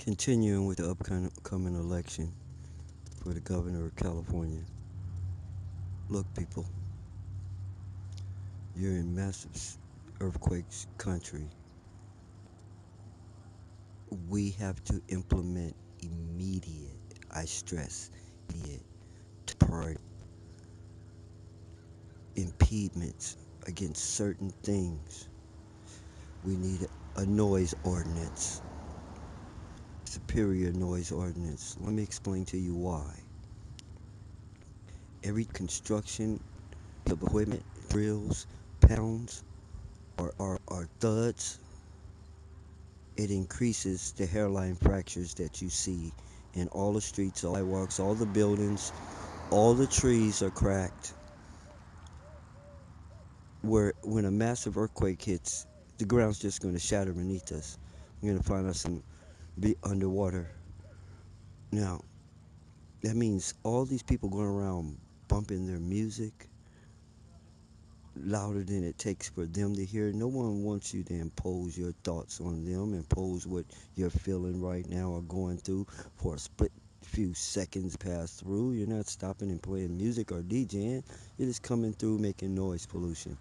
Continuing with the upcoming election for the governor of California. Look, people, you're in massive earthquakes country. We have to implement immediate, I stress, immediate temporary impediments against certain things. We need a noise ordinance, superior noise ordinance. Let me explain to you why. Every construction of equipment, drills, pounds, or thuds, it increases the hairline fractures that you see in all the streets, all the sidewalks, all the buildings, all the trees are cracked. Where when a massive earthquake hits, the ground's just going to shatter beneath us. We're going to find us and be underwater. Now, that means all these people going around bumping their music louder than it takes for them to hear. No one wants you to impose your thoughts on them, impose what you're feeling right now or going through for a split few seconds pass through. You're not stopping and playing music or DJing. You're just coming through making noise pollution.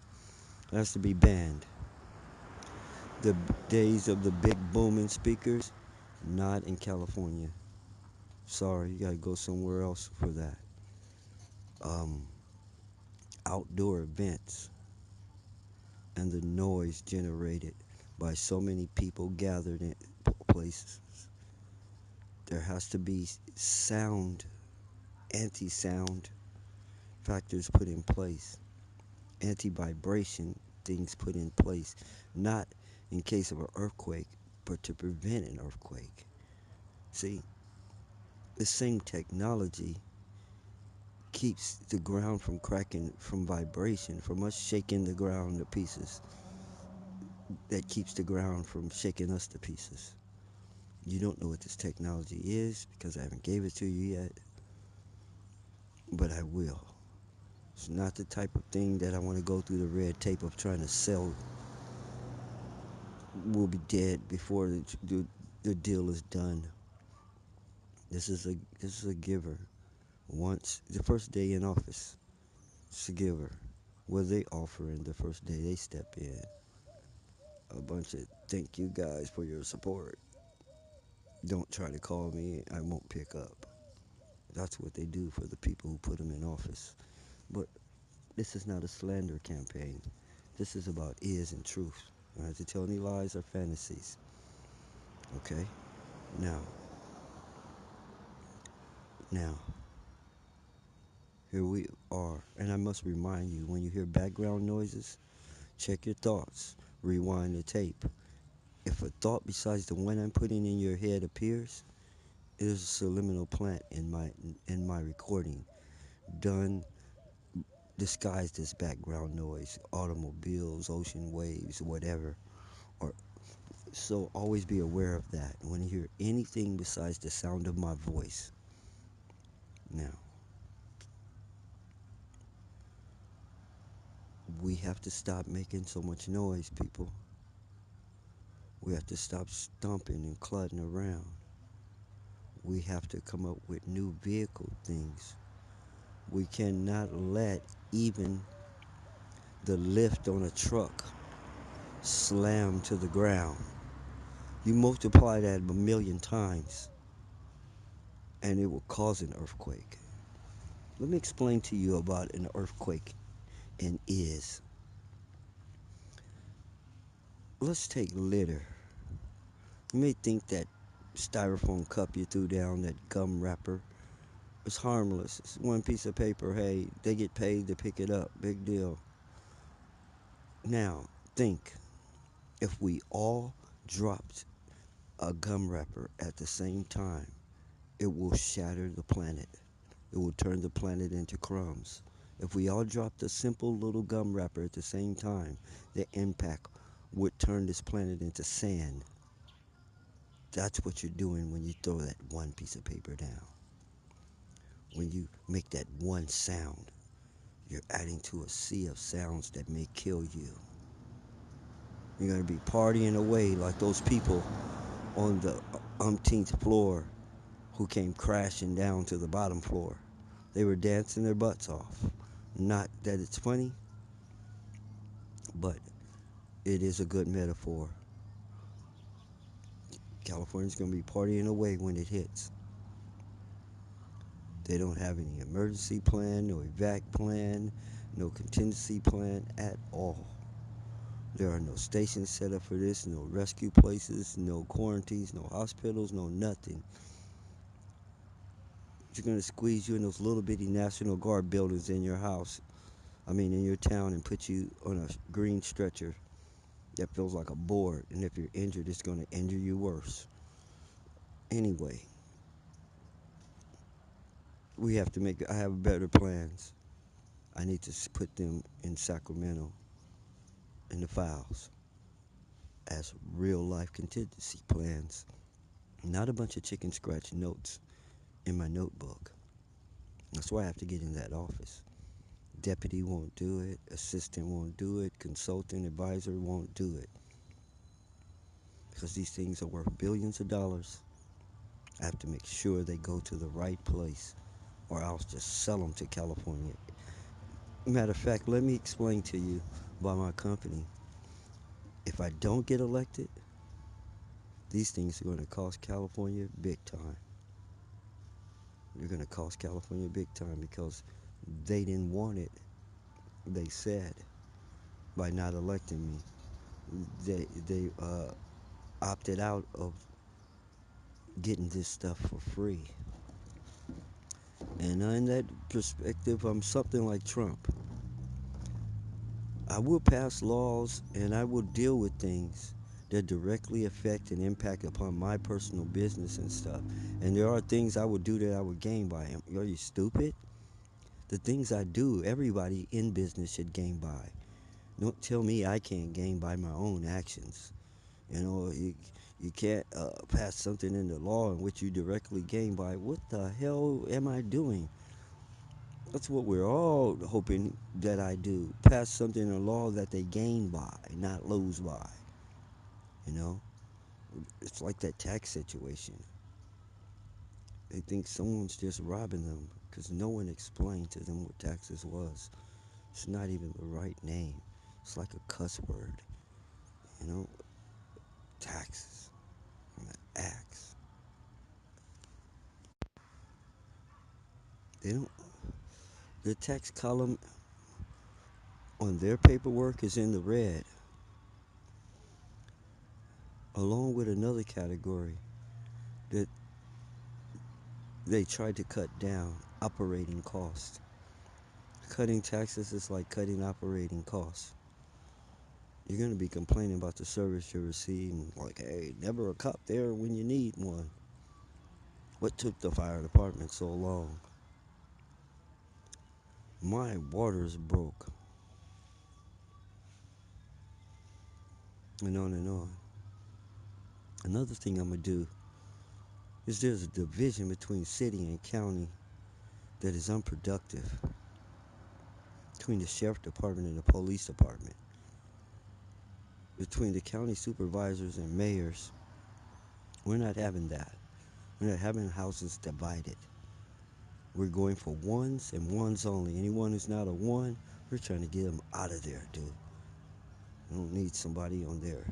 It has to be banned. The days of the big booming speakers, not in California. Sorry, you gotta go somewhere else for that. Um, Outdoor events and the noise generated by so many people gathered in places. There has to be sound, anti sound factors put in place, anti vibration things put in place, not in case of an earthquake, but to prevent an earthquake. See, the same technology keeps the ground from cracking from vibration, from us shaking the ground to pieces. That keeps the ground from shaking us to pieces. You don't know what this technology is because I haven't gave it to you yet, but I will. It's not the type of thing that I want to go through the red tape of trying to sell. We'll be dead before the deal is done. This is a giver. Once the first day in office, it's a giver. What are they offering the first day they step in? A bunch of thank you guys for your support. Don't try to call me. I won't pick up. That's what they do for the people who put them in office. But this is not a slander campaign. This is about is and truth. I don't have to tell any lies or fantasies. Okay? Now, now, here we are. And I must remind you, when you hear background noises, check your thoughts. Rewind the tape. If a thought besides the one I'm putting in your head appears, it is a subliminal plant in my recording, done disguised as background noise, automobiles, ocean waves, whatever. Or so always be aware of that when you hear anything besides the sound of my voice. Now, we have to stop making so much noise, people. We have to stop stomping and clutting around. We have to come up with new vehicle things. We cannot let even the lift on a truck slam to the ground. You multiply that a million times and it will cause an earthquake. Let me explain to you about an earthquake and is. Let's take litter. You may think that styrofoam cup you threw down, that gum wrapper, is harmless. It's one piece of paper. Hey, they get paid to pick it up. Big deal. Now, think if we all dropped a gum wrapper at the same time, it will shatter the planet. It will turn the planet into crumbs. If we all dropped a simple little gum wrapper at the same time, the impact would turn this planet into sand. That's what you're doing when you throw that one piece of paper down. When you make that one sound, you're adding to a sea of sounds that may kill you. You're going to be partying away like those people on the umpteenth floor who came crashing down to the bottom floor. They were dancing their butts off. Not that it's funny, but it is a good metaphor. California's going to be partying away when it hits. They don't have any emergency plan, no evac plan, no contingency plan at all. There are no stations set up for this, no rescue places, no quarantines, no hospitals, no nothing. You're going to squeeze you in those little bitty National Guard buildings in your house, in your town, and put you on a green stretcher that feels like a board. And if you're injured, it's going to injure you worse. Anyway, I have better plans. I need to put them in Sacramento in the files as real life contingency plans, not a bunch of chicken scratch notes in my notebook. That's why I have to get in that office. Deputy won't do it, assistant won't do it, consultant, advisor won't do it. Because these things are worth billions of dollars. I have to make sure they go to the right place, or I'll just sell them to California. Matter of fact, let me explain to you about my company. If I don't get elected, these things are going to cost California big time. They're going to cost California big time because they didn't want it, they said, by not electing me. They opted out of getting this stuff for free. And in that perspective, I'm something like Trump. I will pass laws and I will deal with things that directly affect and impact upon my personal business and stuff. And there are things I would do that I would gain by. Are you stupid? The things I do, everybody in business should gain by. Don't tell me I can't gain by my own actions. You can't pass something into law in which you directly gain by. What the hell am I doing? That's what we're all hoping that I do. Pass something in law that they gain by, not lose by. You know? It's like that tax situation. They think someone's just robbing them because no one explained to them what taxes was. It's not even the right name. It's like a cuss word. You know? Taxes. Axe. They don't. The tax column on their paperwork is in the red, along with another category that they tried to cut down: operating costs. Cutting taxes is like cutting operating costs. You're going to be complaining about the service you're receiving, like, hey, never a cop there when you need one. What took the fire department so long? My water's broke. And on and on. Another thing I'm going to do is there's a division between city and county that is unproductive, between the sheriff department and the police department, between the county supervisors and mayors. We're not having that. We're not having houses divided. We're going for ones and ones only. Anyone who's not a one, we're trying to get them out of there, dude. I don't need somebody on their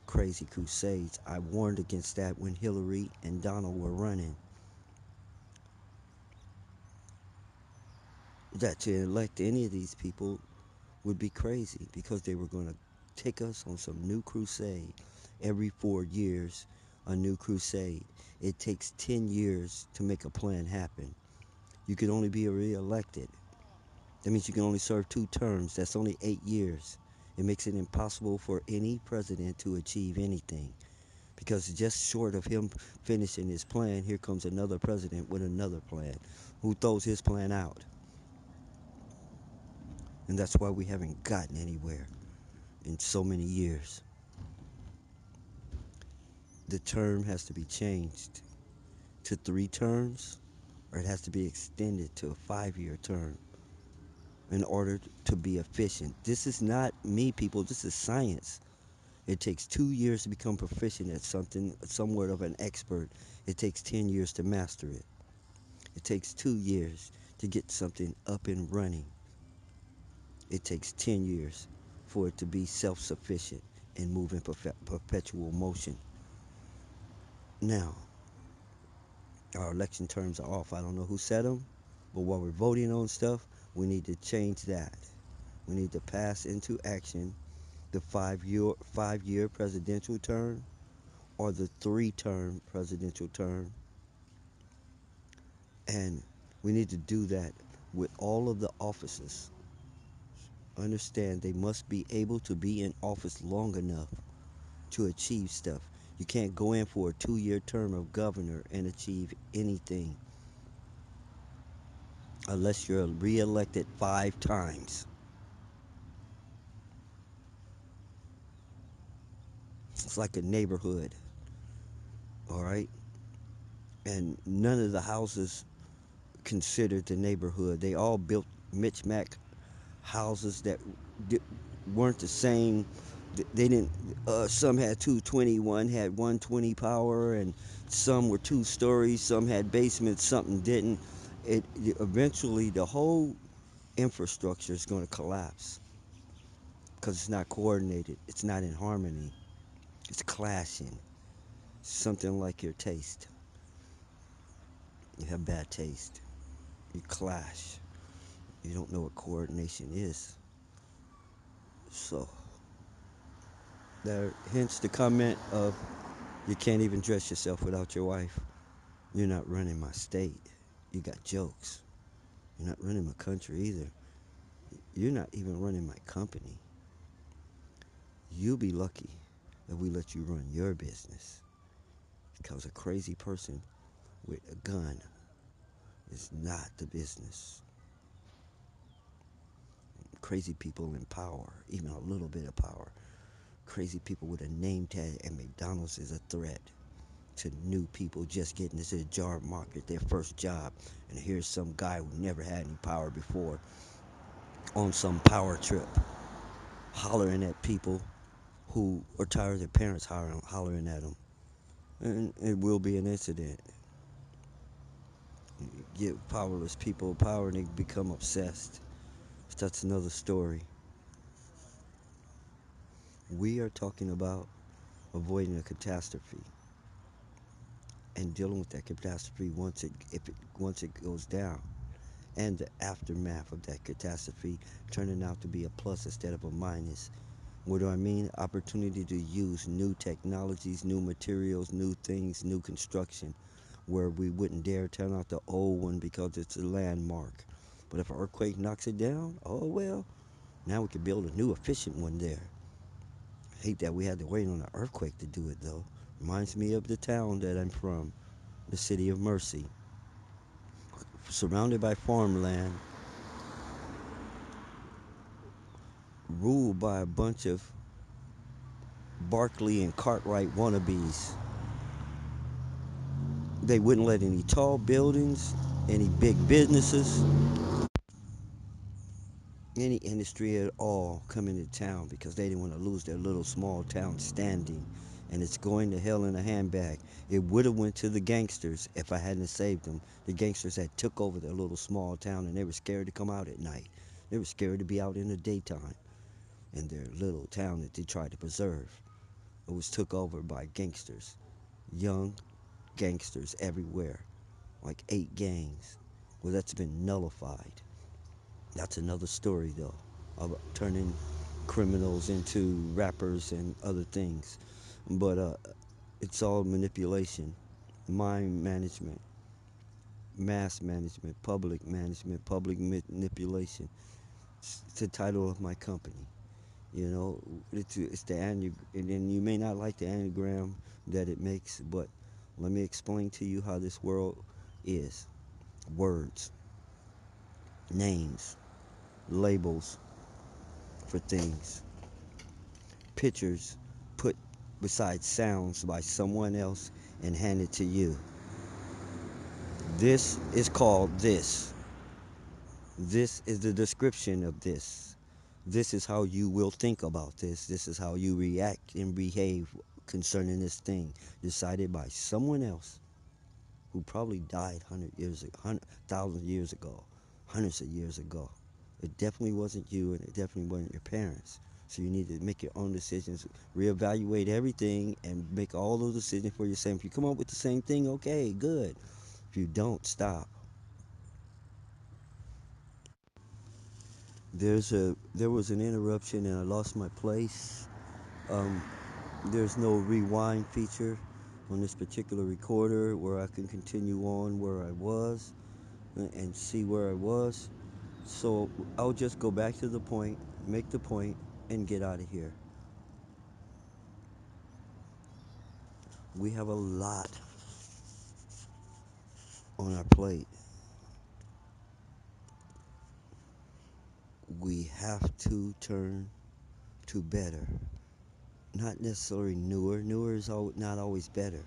crazy crusades. I warned against that when Hillary and Donald were running. That to elect any of these people would be crazy because they were going to take us on some new crusade. Every 4 years, a new crusade. It takes 10 years to make a plan happen. You can only be re-elected. That means you can only serve 2 terms. That's only 8 years. It makes it impossible for any president to achieve anything. Because just short of him finishing his plan, here comes another president with another plan who throws his plan out. And that's why we haven't gotten anywhere in so many years. The term has to be changed to 3 terms, or it has to be extended to a 5-year term in order to be efficient. This is not me, people. This is science. It takes 2 years to become proficient at something, somewhat of an expert. It takes 10 years to master it. It takes 2 years to get something up and running. It takes 10 years for it to be self sufficient and move in perpetual motion. Now, our election terms are off. I don't know who set them, but while we're voting on stuff, we need to change that. We need to pass into action the 5 year presidential term or the 3 term presidential term, and we need to do that with all of the offices. Understand they must be able to be in office long enough to achieve stuff. You can't go in for a 2 year term of governor and achieve anything unless you're reelected 5 times. It's like a neighborhood, all right? And none of the houses considered the neighborhood. They all built Mitch Mac houses that di- weren't the same. They didn't. Some had 220, one had 120 power, and some were 2 stories. Some had basements, something didn't. It eventually the whole infrastructure is going to collapse because it's not coordinated. It's not in harmony. It's clashing. Something like your taste. You have bad taste. You clash. You don't know what coordination is. So there, hence the comment of you can't even dress yourself without your wife. You're not running my state. You got jokes. You're not running my country either. You're not even running my company. You'll be lucky if we let you run your business. Because a crazy person with a gun is not the business. Crazy people in power, even a little bit of power. Crazy people with a name tag and McDonald's is a threat to new people just getting into the job market, their first job. And here's some guy who never had any power before on some power trip, hollering at people who are tired of their parents hollering at them. And it will be an incident. You give powerless people power and they become obsessed. That's another story. We are talking about avoiding a catastrophe and dealing with that catastrophe once it goes down, and the aftermath of that catastrophe turning out to be a plus instead of a minus. What do I mean? Opportunity to use new technologies, new materials, new things, new construction, where we wouldn't dare turn out the old one because it's a landmark. But if an earthquake knocks it down, oh well, now we can build a new efficient one there. I hate that we had to wait on an earthquake to do it though. Reminds me of the town that I'm from, the city of Mercy, surrounded by farmland, ruled by a bunch of Barkley and Cartwright wannabes. They wouldn't let any tall buildings, any big businesses, any industry at all come into town because they didn't want to lose their little small town standing. And it's going to hell in a handbag. It would have went to the gangsters if I hadn't saved them. The gangsters had took over their little small town and they were scared to come out at night. They were scared to be out in the daytime in their little town that they tried to preserve. It was took over by gangsters, young gangsters everywhere, like 8 gangs. Well, that's been nullified. That's another story, though, of turning criminals into rappers and other things. But it's all manipulation, mind management, mass management, public manipulation. It's the title of my company. You know, it's the and then you may not like the anagram that it makes, but let me explain to you how this world is. Words, names, labels for things, pictures put beside sounds by someone else and handed to you. This is called this. This is the description of this. This is how you will think about this. This is how you react and behave concerning this thing decided by someone else who probably died 1,000 years ago, hundreds of years ago. It definitely wasn't you, and it definitely wasn't your parents. So you need to make your own decisions, reevaluate everything, and make all those decisions for yourself. If you come up with the same thing, okay, good. If you don't, stop. There was an interruption, and I lost my place. Um, there's no rewind feature on this particular recorder where I can continue on where I was and see where I was. So I'll just go back to the point, make the point, and get out of here. We have a lot on our plate. We have to turn to better, not necessarily newer. Newer is not always better.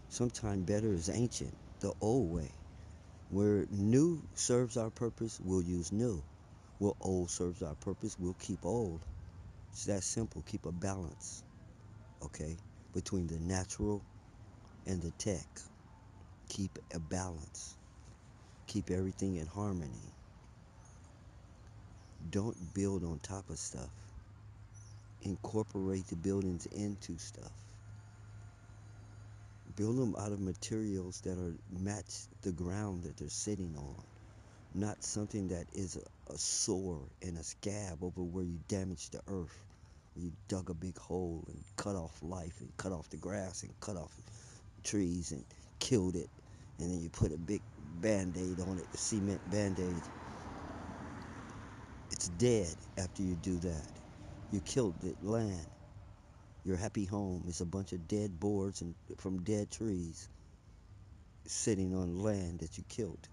Sometimes better is ancient, the old way. Where new serves our purpose, we'll use new. Where old serves our purpose, we'll keep old. It's that simple. Keep a balance, okay, between the natural and the tech. Keep a balance. Keep everything in harmony. Don't build on top of stuff. Incorporate the buildings into stuff. Build them out of materials that are match the ground that they're sitting on, not something that is a sore and a scab over where you damaged the earth, where you dug a big hole and cut off life and cut off the grass and cut off trees and killed it, and then you put a big band-aid on it, a cement band-aid. It's dead after you do that. You killed the land. Your happy home is a bunch of dead boards and from dead trees sitting on land that you killed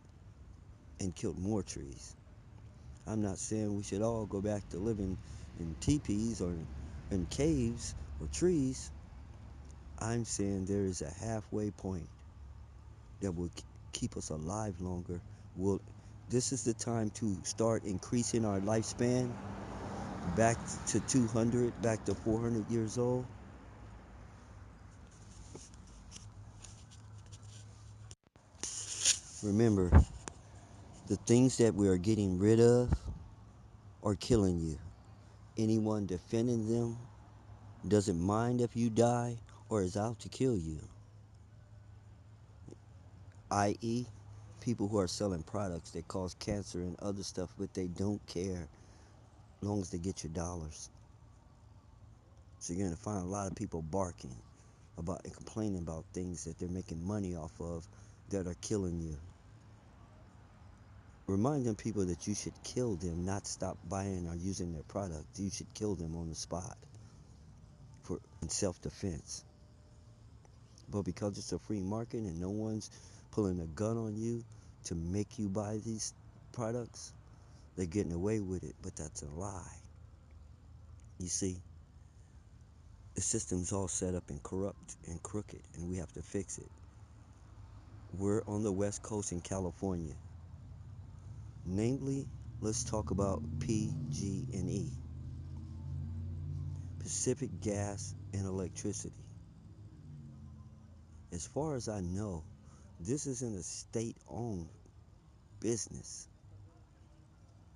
and killed more trees. I'm not saying we should all go back to living in teepees or in caves or trees. I'm saying there is a halfway point that will keep us alive longer. Will This is the time to start increasing our lifespan back to 200, back to 400 years old. Remember, the things that we are getting rid of are killing you. Anyone defending them doesn't mind if you die or is out to kill you, i.e., people who are selling products that cause cancer and other stuff, but they don't care as long as they get your dollars. So you're going to find a lot of people barking about and complaining about things that they're making money off of that are killing you. Remind them people that you should kill them, not stop buying or using their product. You should kill them on the spot for in self-defense. But because it's a free market and no one's pulling a gun on you to make you buy these products, they're getting away with it. But that's a lie. You see, the system's all set up and corrupt and crooked, and we have to fix it. We're on the West Coast in California. Namely, let's talk about PG&E, Pacific Gas and Electricity. As far as I know, this isn't a state-owned business.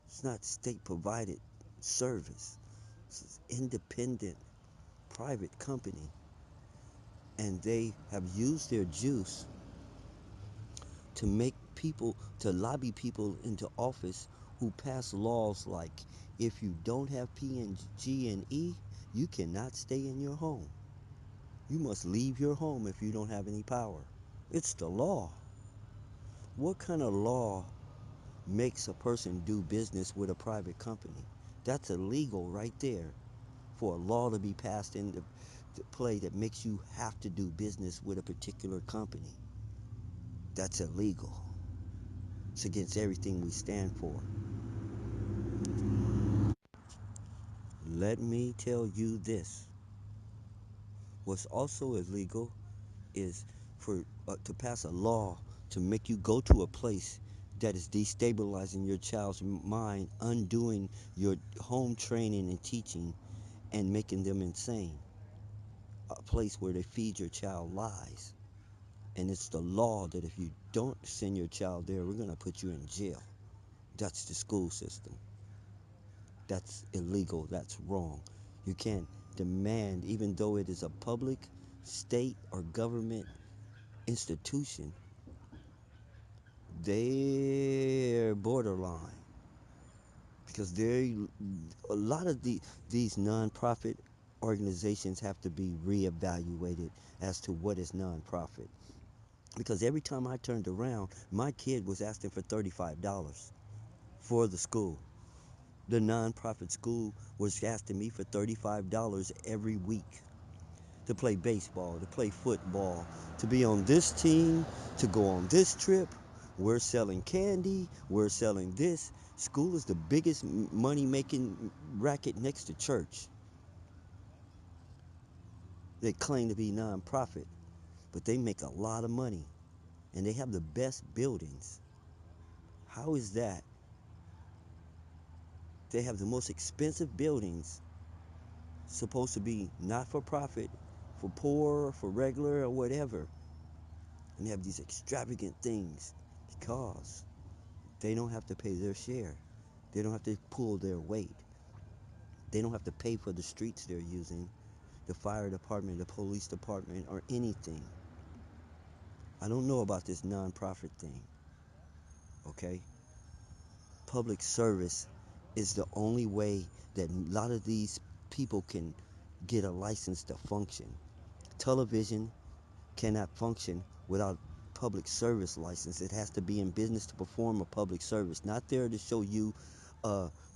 It's not state-provided service. It's an independent private company, and they have used their juice to make people, to lobby people into office who pass laws like if you don't have P&G and E, you cannot stay in your home. You must leave your home if you don't have any power. It's the law. What kind of law makes a person do business with a private company? That's illegal right there for a law to be passed into play that makes you have to do business with a particular company. That's illegal. It's against everything we stand for. Let me tell you this. What's also illegal is for to pass a law to make you go to a place that is destabilizing your child's mind, undoing your home training and teaching, and making them insane. A place where they feed your child lies. And it's the law that if you don't send your child there, we're going to put you in jail. That's the school system. That's illegal. That's wrong. You can't demand, even though it is a public, state, or government institution, they're borderline because they a lot of these nonprofit organizations have to be reevaluated as to what is nonprofit. Because every time I turned around, my kid was asking for $35 for the school. The nonprofit school was asking me for $35 every week to play baseball, to play football, to be on this team, to go on this trip. We're selling candy, we're selling this. School is the biggest money making racket next to church. They claim to be nonprofit, but they make a lot of money and they have the best buildings. How is that? They have the most expensive buildings, supposed to be not for profit, for poor, for regular, or whatever. And they have these extravagant things because they don't have to pay their share. They don't have to pull their weight. They don't have to pay for the streets they're using, the fire department, the police department, or anything. I don't know about this nonprofit thing, okay? Public service is the only way that a lot of these people can get a license to function. Television cannot function without public service license. It has to be in business to perform a public service, not there to show you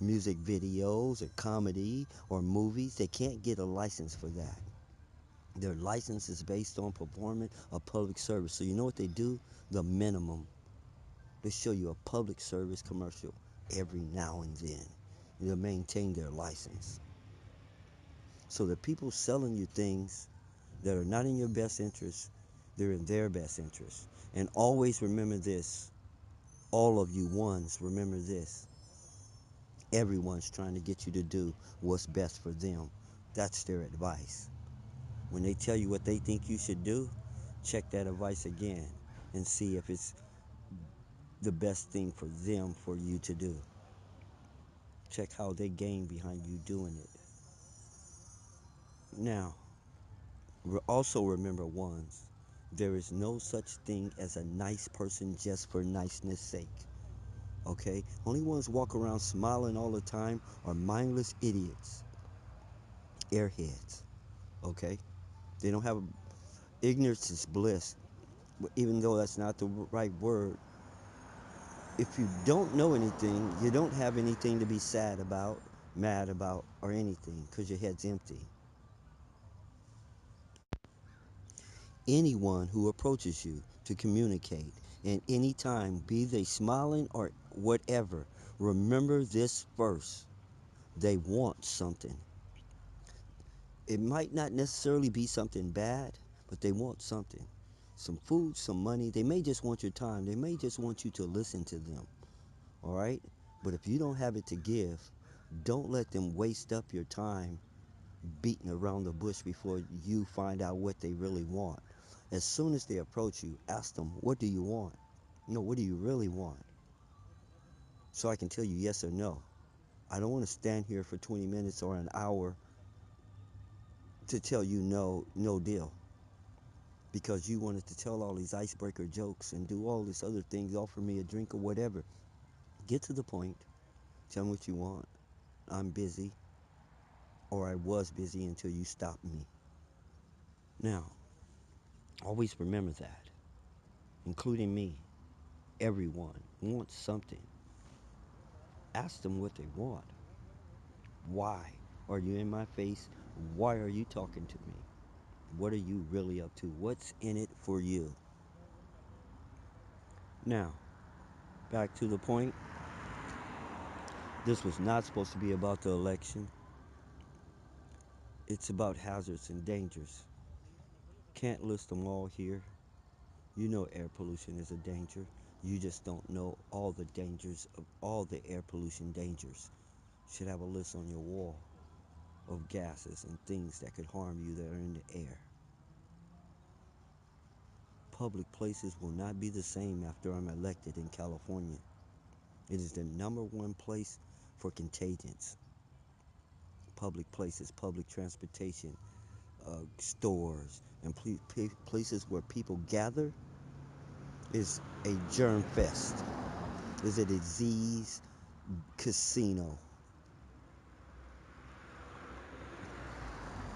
music videos or comedy or movies. They can't get a license for that. Their license is based on performing a public service. So you know what they do? The minimum. They show you a public service commercial every now and then to maintain their license. So the people selling you things that are not in your best interest, they're in their best interest. And always remember this, all of you ones, remember this. Everyone's trying to get you to do what's best for them. That's their advice. When they tell you what they think you should do, check that advice again and see if it's the best thing for them for you to do. Check how they gain behind you doing it. Now, also remember ones, there is no such thing as a nice person just for niceness sake. Okay? Only ones walk around smiling all the time are mindless idiots, airheads. Okay? They don't have ignorance is bliss, even though that's not the right word. If you don't know anything, you don't have anything to be sad about, mad about, or anything because your head's empty. Anyone who approaches you to communicate in any time, be they smiling or whatever, remember this first. They want something. It might not necessarily be something bad, but they want something. Some food, some money. They may just want your time. They may just want you to listen to them. All right? But if you don't have it to give, don't let them waste up your time beating around the bush before you find out what they really want. As soon as they approach you, ask them, what do you want? No, what do you really want? So I can tell you yes or no. I don't want to stand here for 20 minutes or an hour to tell you no, no deal. Because you wanted to tell all these icebreaker jokes and do all these other things, offer me a drink or whatever. Get to the point. Tell me what you want. I'm busy, or I was busy until you stopped me. Now, always remember that, including me. Everyone wants something. Ask them what they want. Why are you in my face? Why are you talking to me? What are you really up to? What's in it for you? Now, back to the point. This was not supposed to be about the election. It's about hazards and dangers. Can't list them all here. You know air pollution is a danger. You just don't know all the dangers of all the air pollution dangers. You should have a list on your wall of gases and things that could harm you that are in the air. Public places will not be the same after I'm elected in California. It is the number one place for contagions. Public places, public transportation, stores, and places where people gather is a germ fest. Is a disease casino.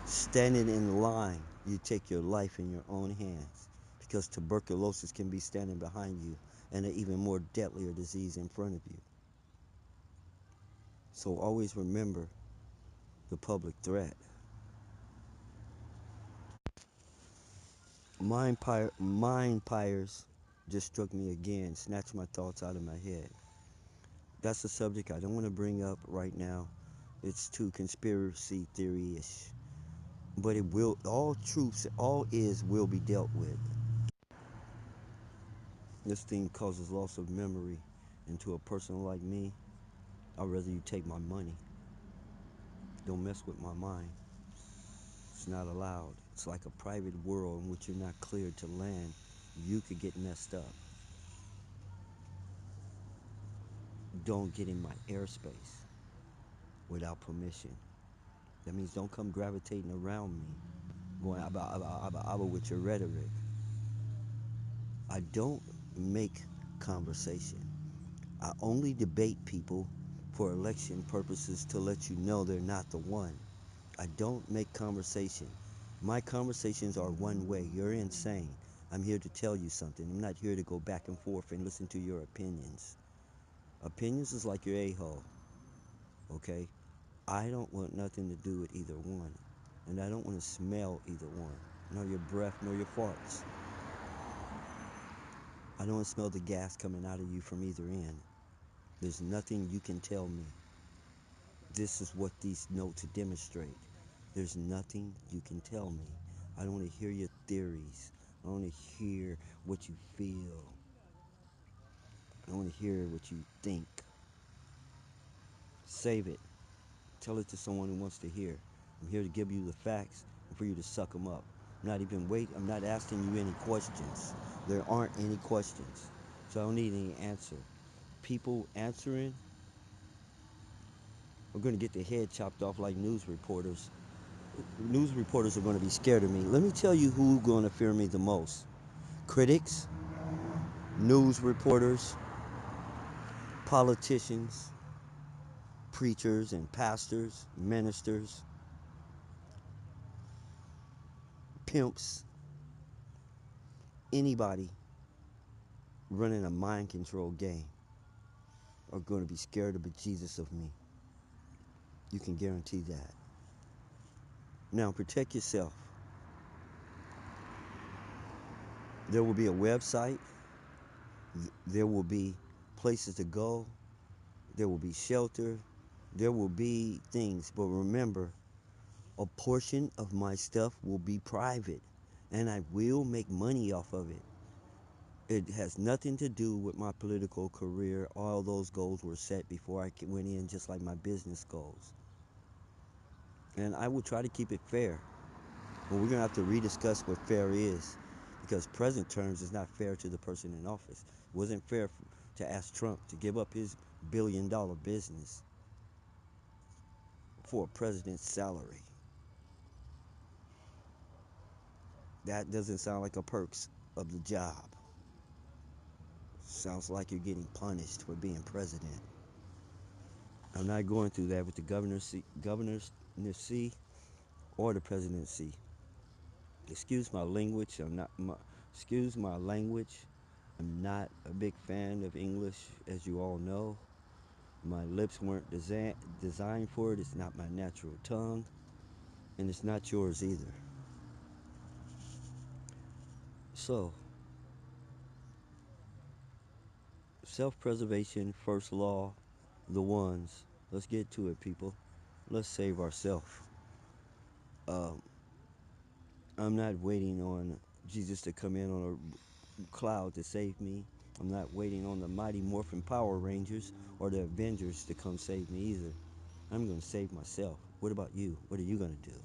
Standing in line, you take your life in your own hands because tuberculosis can be standing behind you and an even more deadlier disease in front of you. So always remember the public threat. Mind pyres just struck me again, snatched my thoughts out of my head. That's a subject I don't want to bring up right now. It's too conspiracy theory-ish. But it will, all truths, all is will be dealt with. This thing causes loss of memory. And to a person like me, I'd rather you take my money. Don't mess with my mind. It's not allowed. It's like a private world in which you're not cleared to land. You could get messed up. Don't get in my airspace without permission. That means don't come gravitating around me, going about with your rhetoric. I don't make conversation. I only debate people for election purposes to let you know they're not the one. I don't make conversation. My conversations are one way. You're insane. I'm here to tell you something. I'm not here to go back and forth and listen to your opinions. Opinions is like your a-hole, okay? I don't want nothing to do with either one. And I don't want to smell either one. Nor your breath, nor your farts. I don't want to smell the gas coming out of you from either end. There's nothing you can tell me. This is what these notes demonstrate. There's nothing you can tell me. I don't want to hear your theories. I don't want to hear what you feel. I want to hear what you think. Save it. Tell it to someone who wants to hear. I'm here to give you the facts and for you to suck them up. I'm not asking you any questions. There aren't any questions. So I don't need any answer. People answering are going to get their head chopped off like news reporters. News reporters are going to be scared of me. Let me tell you who's going to fear me the most. Critics, news reporters, politicians, preachers and pastors, ministers, pimps, anybody running a mind control game are going to be scared of bejesus of me. You can guarantee that. Now protect yourself. There will be a website. There will be places to go. There will be shelter. There will be things. But remember, a portion of my stuff will be private. And I will make money off of it. It has nothing to do with my political career. All those goals were set before I went in, just like my business goals. And I will try to keep it fair. But we're going to have to rediscuss what fair is. Because present terms is not fair to the person in office. It wasn't fair to ask Trump to give up his billion-dollar business for a president's salary. That doesn't sound like a perks of the job. Sounds like you're getting punished for being president. I'm not going through that with the governorcy or the presidency. Excuse my language. Excuse my language. I'm not a big fan of English, as you all know. My lips weren't designed for it. It's not my natural tongue, and it's not yours either. So, self-preservation, first law, the ones. Let's get to it, people. Let's save ourselves. Um, I'm not waiting on Jesus to come in on a cloud to save me. I'm not waiting on the Mighty Morphin Power Rangers or the Avengers to come save me either. I'm going to save myself. What about you? What are you going to do?